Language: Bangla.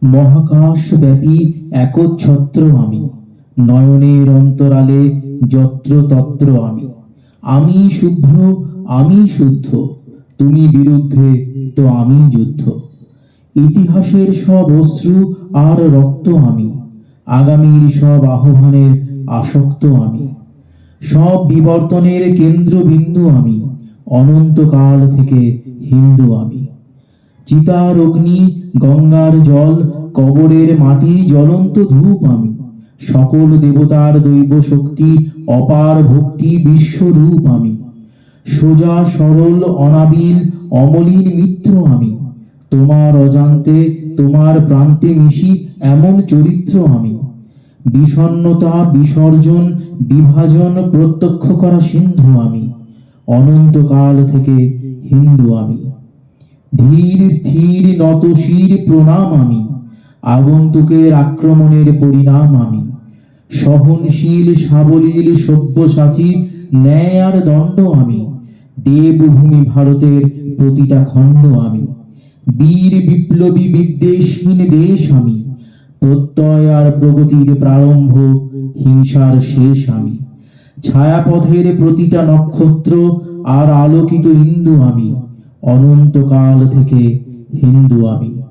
মহাকাশব্যাপী একচ্ছত্র আমি, নয়নের অন্তরালে যত্র তত্র আমি। আমি শুভ্র, আমি শুদ্ধ, তুমি বিরুদ্ধে তো আমি যুদ্ধ। ইতিহাসের সব অশ্রু আর রক্ত আমি, আগামীর সব আহ্বানের আসক্ত আমি। সব বিবর্তনের কেন্দ্রবিন্দু আমি, অনন্তকাল থেকে হিন্দু আমি। চিতার অগ্নি, গঙ্গার জল, কবরের মাটি, জ্বলন্ত ধূপ আমি। সকল দেবতার দৈব শক্তি, অপার ভক্তি, বিশ্বরূপ আমি। সোজা সরল অনাবিল অমলিন মিত্র আমি। তোমার অজান্তে তোমার প্রান্তে মিশি এমন চরিত্র আমি। বিষণ্ণতা, বিসর্জন, বিভাজন প্রত্যক্ষ করা সিন্ধু আমি। অনন্তকাল থেকে হিন্দু আমি। ধীর স্থির নতশির প্রণাম আমি, আগন্তুকের আক্রমণের পরিণাম আমি। সহনশীল সাবলীল সব্যসাচী, ন্যায় আর দণ্ড আমি। দেবভূমি ভারতের প্রতিটা খণ্ড আমি। বীর বিপ্লবী বিদ্বেষহীন দেশ আমি। প্রত্যয় আর প্রগতির প্রারম্ভ, হিংসার শেষ আমি। ছায়াপথের প্রতিটা নক্ষত্র আর আলোকিত ইন্দু আমি। অনন্তকাল থেকে হিন্দু আমি।